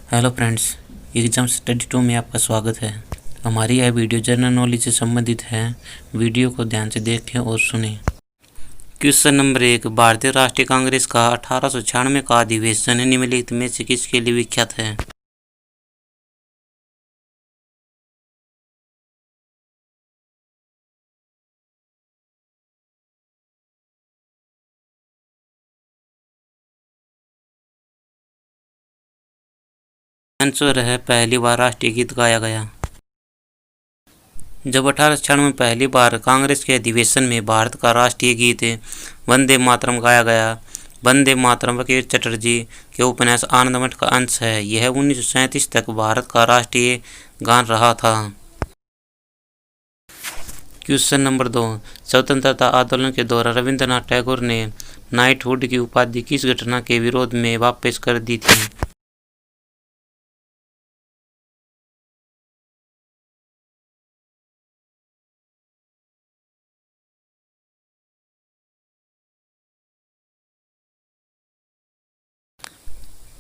Hello friends, exam study 2 में आपका स्वागत है। हमारी यह वीडियो जनरल नॉलेज से संबंधित है। वीडियो को ध्यान से देखें और सुनें। क्वेश्चन नंबर 1, भारतीय राष्ट्रीय कांग्रेस का 1896 का अधिवेशन निम्नलिखित में से किसके लिए विख्यात है? आंसर है पहली बार राष्ट्रीय गीत गाया गया। जब 1896 में पहली बार कांग्रेस के अधिवेशन में भारत का राष्ट्रीय गीत वंदे मातरम गाया गया। वंदे मातरम बंकिम चटर्जी के उपन्यास आनंदमठ का अंश है। यह 1937 तक भारत का राष्ट्रीय गान रहा था। क्वेश्चन नंबर 2, स्वतंत्रता आंदोलन के दौरान रविंद्रनाथ टैगोर ने नाइटहुड की उपाधि किस घटना के विरोध में वापस कर दी थी?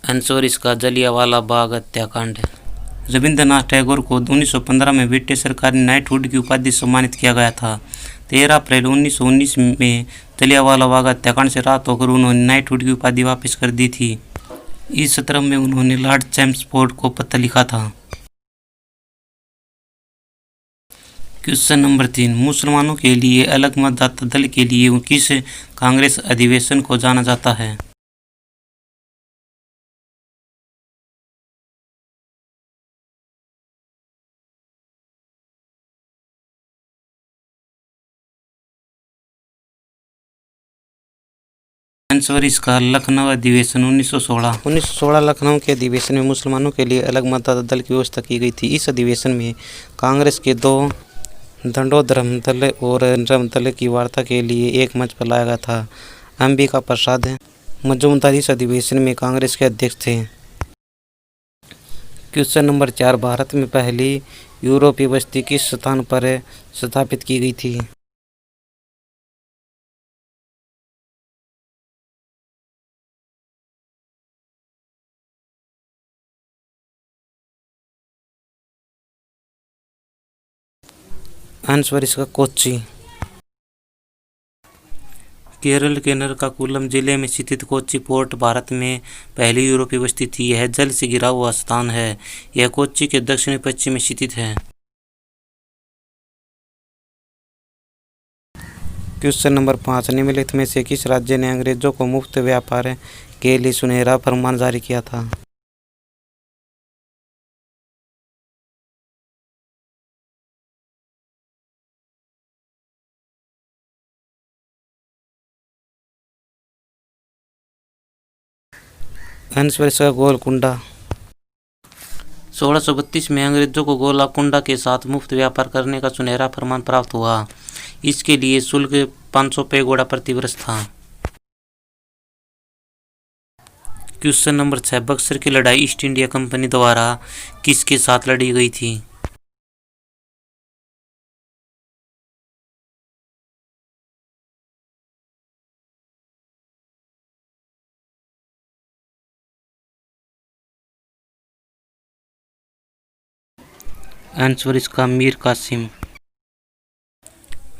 आंसर इसका जलियांवाला बाग हत्याकांड है। रविंद्रनाथ टैगोर को 1915 में ब्रिटिश सरकार ने नाइटहुड की उपाधि से सम्मानित किया गया था। 13 अप्रैल 1919 में जलियांवाला बाग हत्याकांड से राहत होकर उन्होंने नाइटहुड की उपाधि वापस कर दी थी। इस सत्र में उन्होंने लॉर्ड चैम्सफोर्ड को पत्र लिखा था। क्वेश्चन नंबर 3, मुसलमानों के लिए अलग मतदाता दल के लिए किस कांग्रेस अधिवेशन को जाना जाता है? आंसर इसका लखनऊ अधिवेशन 1916 लखनऊ के अधिवेशन में मुसलमानों के लिए अलग मतदाता दल की व्यवस्था की गई थी। इस अधिवेशन में कांग्रेस के दो दंडोधर्म दल और धर्म दल की वार्ता के लिए एक मंच पर लाया गया था। अंबिका प्रसाद मजूमदार इस अधिवेशन में कांग्रेस के अध्यक्ष थे। क्वेश्चन नंबर 4, भारत में पहली यूरोपीय बस्ती किस स्थान पर स्थापित की गई थी? आंसर इसका कोच्चि। केरल के नरकाकुलम जिले में स्थित कोच्चि पोर्ट भारत में पहली यूरोपीय बस्ती थी। यह जल से घिरा हुआ स्थान है। यह कोच्चि के दक्षिण पश्चिम में स्थित है। क्वेश्चन नंबर 5, निम्नलिखित में से किस राज्य ने अंग्रेजों को मुफ्त व्यापार के लिए सुनहरा फरमान जारी किया था? आंसर इसका गोलकुंडा। 1632 में अंग्रेजों को गोलकुंडा के साथ मुफ्त व्यापार करने का सुनहरा फरमान प्राप्त हुआ। इसके लिए शुल्क 500 रुपये घोड़ा प्रति वर्ष था। क्वेश्चन नंबर 6, बक्सर की लड़ाई ईस्ट इंडिया कंपनी द्वारा किसके साथ लड़ी गई थी? आंसर इसका मीर कासिम।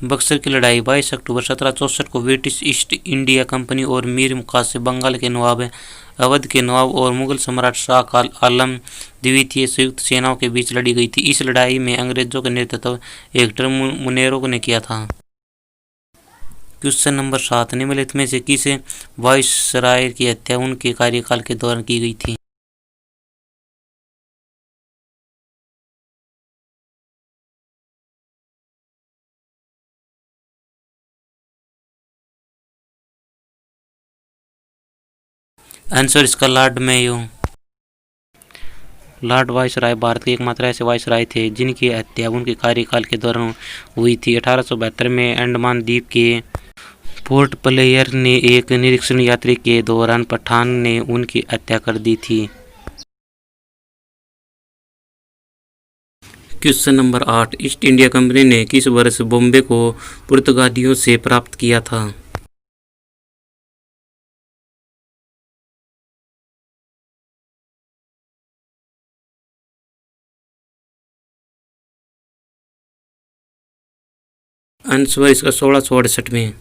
बक्सर की लड़ाई 22 अक्टूबर 1764 को ब्रिटिश ईस्ट इंडिया कंपनी और मीर कासिम बंगाल के नवाब, अवध के नवाब और मुगल सम्राट शाह आलम द्वितीय संयुक्त सेनाओं के बीच लड़ी गई थी। इस लड़ाई में अंग्रेजों का नेतृत्व हेक्टर मुनेरो ने किया था। क्वेश्चन नंबर 7, निम्नलिखित में से किस वायसराय की हत्या उनके कार्यकाल के दौरान की गई थी? आंसर इसका Lord Mayo. Lord viceroy Bharat के एकमात्र ऐसे वायसराय थे जिनकी हत्या उनके कार्यकाल के दौरान हुई थी। 1872 में अंडमान द्वीप के पोर्ट ब्लेयर ने एक निरीक्षण यात्रा के दौरान पठान ने उनकी हत्या कर दी थी। Question number 8, east India company ने किस वर्ष बॉम्बे को पुर्तगालियों से प्राप्त किया था? आंसर इसका 1668 में।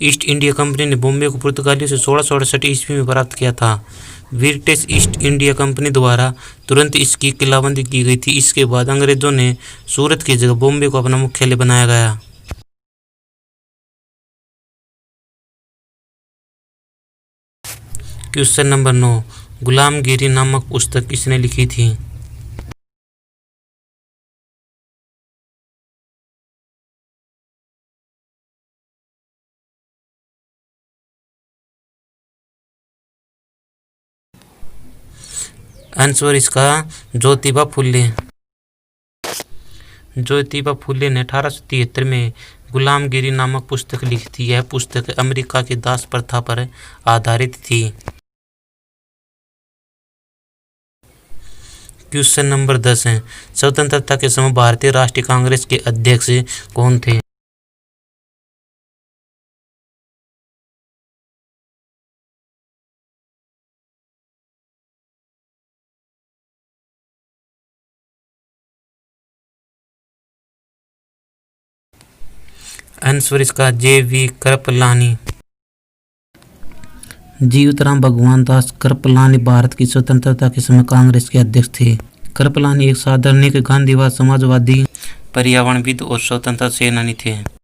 ईस्ट इंडिया कंपनी ने बॉम्बे को पुर्तगालियों से 1668 ईस्वी में प्राप्त किया था। ब्रिटिश ईस्ट इंडिया कंपनी द्वारा तुरंत इसकी किलाबंदी की गई थी। इसके बाद अंग्रेजों ने सूरत की जगह बॉम्बे को अपना मुख्यालय बनाया गया। क्वेश्चन नंबर 9, गुलामगिरी नामक पुस्तक किसने लिखी थी? आंसर इसका ज्योतिबा फुले। ज्योतिबा फुले ने 1873 में गुलामगिरी नामक पुस्तक लिखी थी। यह पुस्तक अमेरिका की दास प्रथा पर आधारित थी। क्वेश्चन नंबर 10 है, स्वतंत्रता के समय भारतीय राष्ट्रीय कांग्रेस के अध्यक्ष कौन थे? आंसर इसका जे.वी. कृपलानी। जीवतराम भगवान दास कृपलानी भारत की स्वतंत्रता के समय कांग्रेस के अध्यक्ष थे। कृपलानी एक साधारण गांधीवाद, समाजवादी, पर्यावरणविद और स्वतंत्रता सेनानी थे।